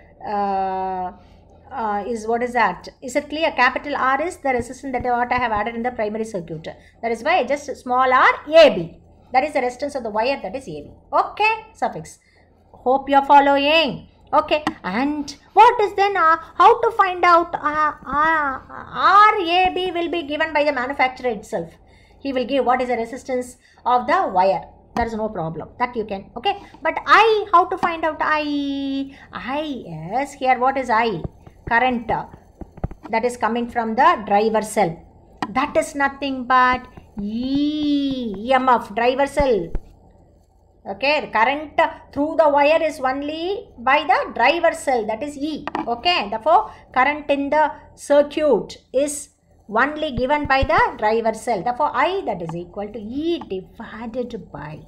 is, what is that? Is it clear? Capital R is the resistance that what I have added in the primary circuit. That is why just small r AB. That is the resistance of the wire, that is AB. Okay, suffix. Hope you are following. Okay, and what is then how to find out RAB will be given by the manufacturer itself. He will give what is the resistance of the wire. There is no problem. That you can. Okay, but I, how to find out I? I is here. What is I? Current that is coming from the driver cell. That is nothing but EMF, driver cell. Okay, the current through the wire is only by the driver cell, that is E. Okay, therefore current in the circuit is only given by the driver cell. Therefore I, that is equal to E divided by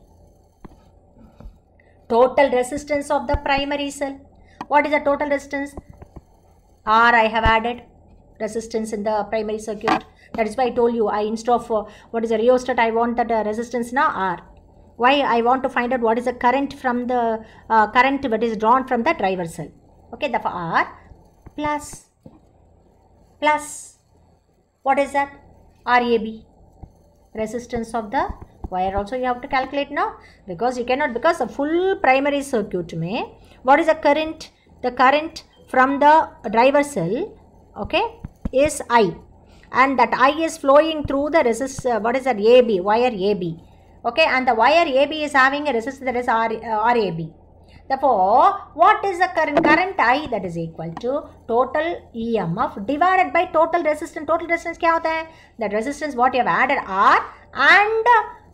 total resistance of the primary cell. What is the total resistance? R I have added resistance in the primary circuit. That is why I told you, I instead of what is the rheostat, I want that resistance now R. Why? I want to find out what is the current from the current that is drawn from the driver cell. Okay, therefore R plus what is that? RAB, resistance of the wire also you have to calculate now, because you cannot, because the full primary circuit may, what is the current? The current from the driver cell, okay, is I, and that I is flowing through the what is that? AB, wire AB. Okay, and the wire AB is having a resistance that is RAB. Therefore, what is the current? Current I, that is equal to total EMF divided by total resistance. Total resistance क्या होता है? That resistance what you have added R, and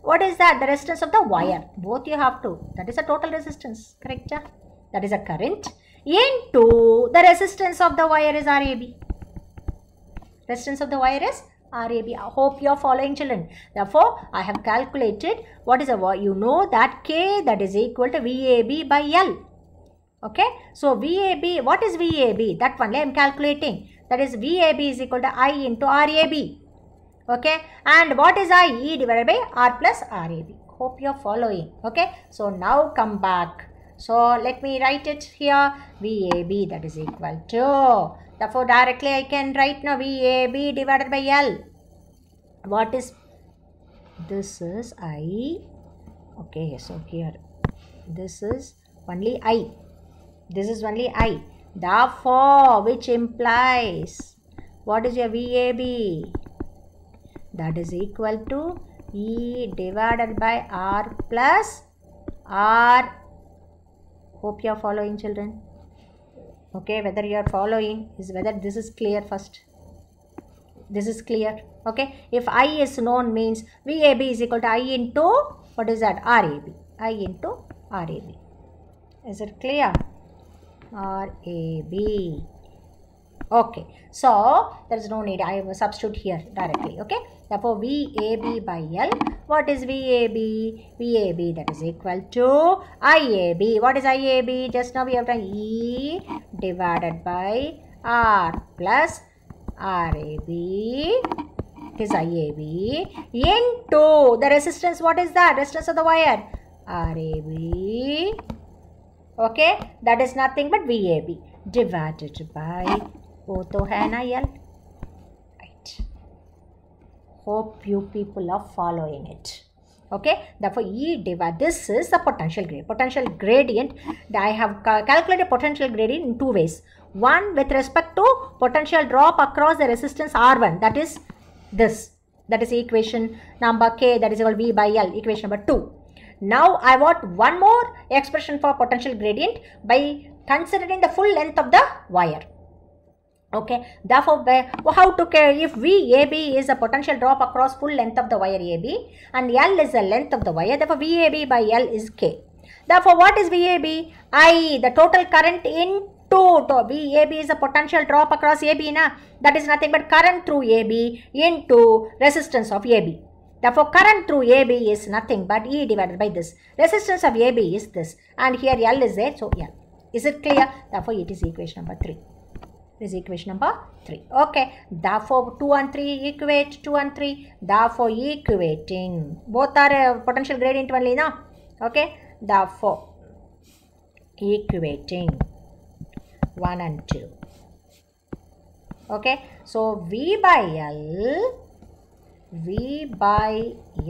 what is that? The resistance of the wire. Both you have to. That is the total resistance. Correct? That is a current into the resistance of the wire is RAB. Resistance of the wire is RAB. I hope you are following, children. Therefore, I have calculated what is a, you know that K, that is equal to VAB by L. Okay. So, VAB, what is VAB? That one I am calculating. That is VAB is equal to I into RAB. Okay. And what is I? E divided by R plus RAB. Hope you are following. Okay. So, now come back. So, let me write it here. VAB, that is equal to, therefore, directly I can write now VAB divided by L. What is, this is I. Okay, so here, this is only I. This is only I. Therefore, which implies, what is your VAB? That is equal to E divided by R plus R. Hope you are following, children. Okay, whether you are following is whether this is clear first. This is clear. Okay, if I is known means VAB is equal to I into, what is that? RAB. I into RAB. Is it clear? RAB. Okay, so there is no need. I will substitute here directly. Okay, therefore VAB by L. What is VAB? VAB, that is equal to IAB. What is IAB? Just now we have done E divided by R plus RAB is IAB into the resistance. What is that? Resistance of the wire. RAB. Okay, that is nothing but VAB divided by, वो तो है ना L. Right. Hope you people are following it. Okay, therefore E divided, this is the potential gradient. Potential gradient, I have calculated potential gradient in two ways. One with respect to potential drop across the resistance R1, that is this. That is equation number K, that is equal to V by L, equation number 2. Now I want one more expression for potential gradient by considering the full length of the wire. Okay, therefore, how to if VAB is a potential drop across full length of the wire AB and L is the length of the wire, therefore VAB by L is K. Therefore, what is VAB? I, the total current into VAB is a potential drop across AB, na? That is nothing but current through AB into resistance of AB. Therefore, current through AB is nothing but E divided by this. Resistance of AB is this, and here L is there, so L. Is it clear? Therefore, it is equation number 3. This is equation number 3. Okay. Therefore, 2 and 3 equate 2 and 3. Therefore, equating. Both are potential gradient only now. Okay. Therefore, equating 1 and 2. Okay. So, V by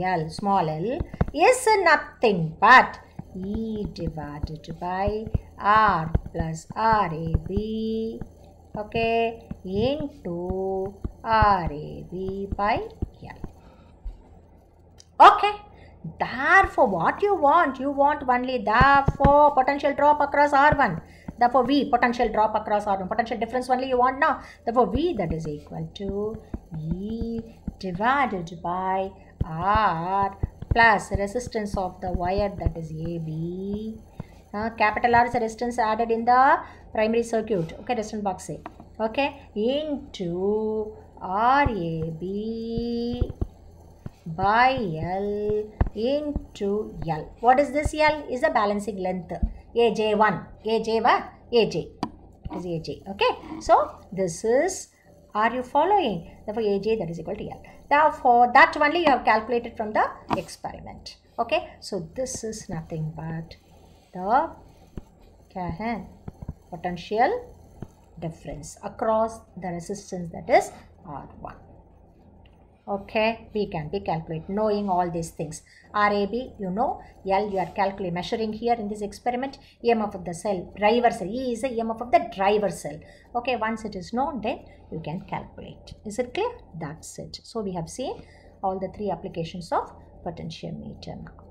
L, small l, is nothing but E divided by R plus RAB. Okay, into RAB by L. Okay, therefore what you want? You want only therefore potential drop across R1. Therefore V, potential drop across R1. Potential difference only you want now. Therefore V, that is equal to E divided by R plus resistance of the wire, that is AB. Capital R is the resistance added in the primary circuit, okay, resistance box say, okay, into RAB by L into L. What is this? L is the balancing length. AJ1, AJ1, AJ is AJ, okay. So this is, are you following? Therefore AJ, that is equal to L. Therefore that only you have calculated from the experiment, okay. So this is nothing but the potential difference across the resistance, that is R1. Okay, we can be calculate knowing all these things. RAB, you know, L you are measuring here in this experiment, EMF of the cell, driver cell, E is the EMF of the driver cell. Okay, once it is known, then you can calculate. Is it clear? That's it. So we have seen all the three applications of potentiometer now.